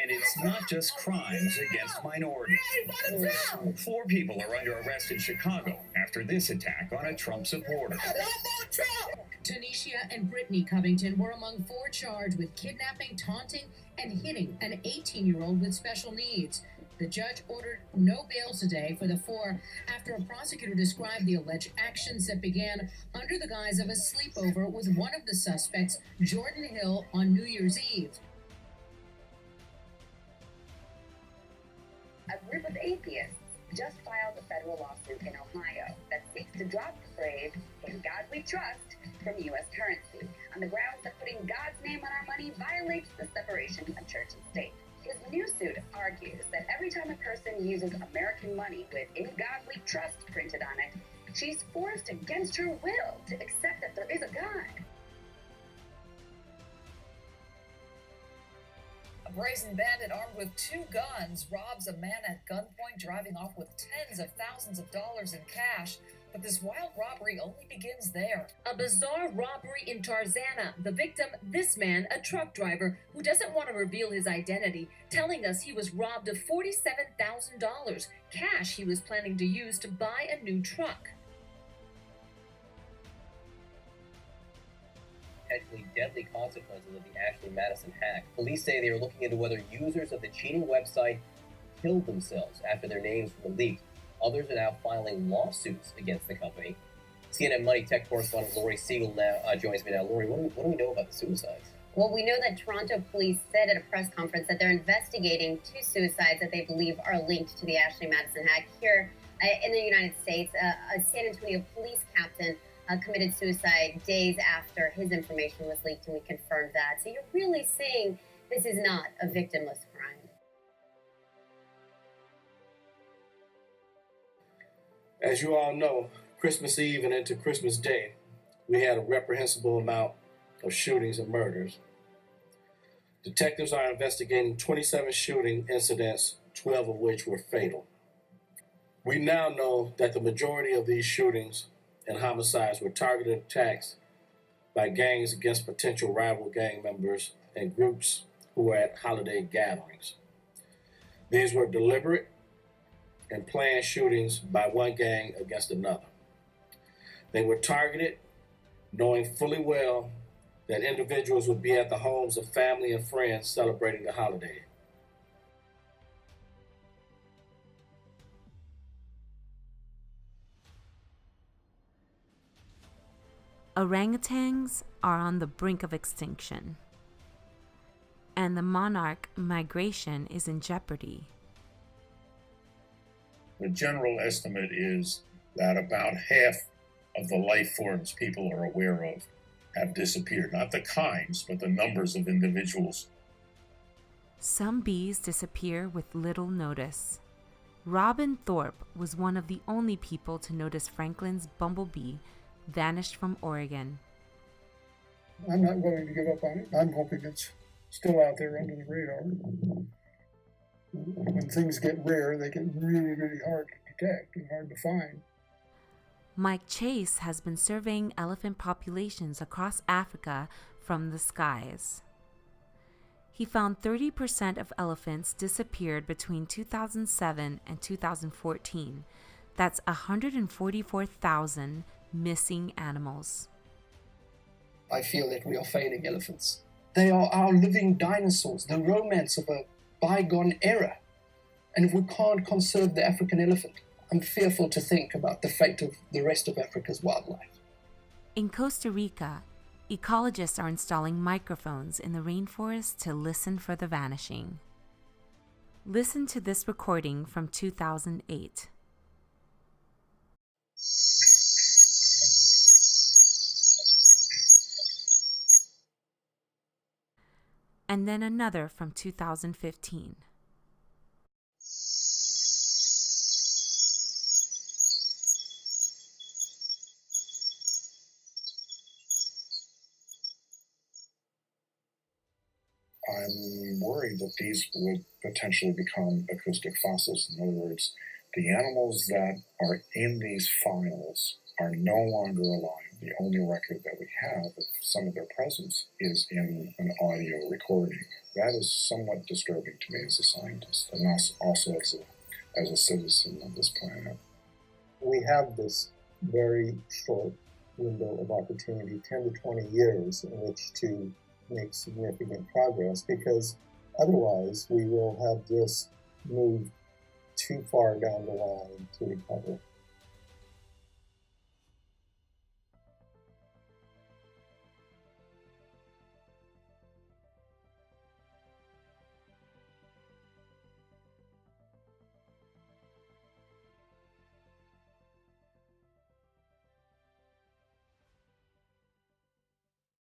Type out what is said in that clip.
And it's not just crimes against minorities. 4 people are under arrest in Chicago after this attack on a Trump supporter. Tanisha and Brittany Covington were among 4 charged with kidnapping, taunting, and hitting an 18-year-old with special needs. The judge ordered no bail today for the 4 after a prosecutor described the alleged actions that began under the guise of a sleepover with one of the suspects, Jordan Hill, on New Year's Eve. A group of atheists just filed a federal lawsuit in Ohio that seeks to drop the phrase, "In God We Trust," from U.S. currency, on the grounds that putting God's name on our money violates the separation of church and state. His new suit argues that every time a person uses American money with "In God We Trust" printed on it, she's forced against her will to accept that there is a God. A brazen bandit armed with 2 guns robs a man at gunpoint, driving off with tens of thousands of dollars in cash. But this wild robbery only begins there. A bizarre robbery in Tarzana. The victim, this man, a truck driver who doesn't want to reveal his identity, telling us he was robbed of $47,000, cash he was planning to use to buy a new truck. Potentially deadly consequences of the Ashley Madison hack. Police say they are looking into whether users of the cheating website killed themselves after their names were leaked. Others are now filing lawsuits against the company. CNN Money Tech correspondent Lori Siegel joins me now. Lori, what do we know about the suicides? Well, we know that Toronto police said at a press conference that they're investigating 2 suicides that they believe are linked to the Ashley Madison hack. Here in the United States, a San Antonio police captain committed suicide days after his information was leaked, and we confirmed that. So you're really seeing this is not a victimless crime. As you all know, Christmas Eve and into Christmas Day, we had a reprehensible amount of shootings and murders. Detectives are investigating 27 shooting incidents, 12 of which were fatal. We now know that the majority of these shootings and homicides were targeted attacks by gangs against potential rival gang members and groups who were at holiday gatherings. These were deliberate and planned shootings by one gang against another. They were targeted, knowing fully well that individuals would be at the homes of family and friends celebrating the holiday. Orangutans are on the brink of extinction, and the monarch migration is in jeopardy. The general estimate is that about half of the life forms people are aware of have disappeared. Not the kinds, but the numbers of individuals. Some bees disappear with little notice. Robin Thorpe was one of the only people to notice Franklin's bumblebee vanished from Oregon. I'm not willing to give up on it. I'm hoping it's still out there under the radar. When things get rare, they get really, really hard to detect and hard to find. Mike Chase has been surveying elephant populations across Africa from the skies. He found 30% of elephants disappeared between 2007 and 2014. That's 144,000 missing animals. I feel that we are failing elephants. They are our living dinosaurs, the romance of a bygone era. And if we can't conserve the African elephant, I'm fearful to think about the fate of the rest of Africa's wildlife. In Costa Rica, ecologists are installing microphones in the rainforest to listen for the vanishing. Listen to this recording from 2008. And then another from 2015. I'm worried that these would potentially become acoustic fossils. In other words, the animals that are in these files are no longer alive. The only record that we have of some of their presence is in an audio recording. That is somewhat disturbing to me as a scientist, and also as a citizen of this planet. We have this very short window of opportunity, 10 to 20 years, in which to make significant progress, because otherwise we will have just moved too far down the line to recover.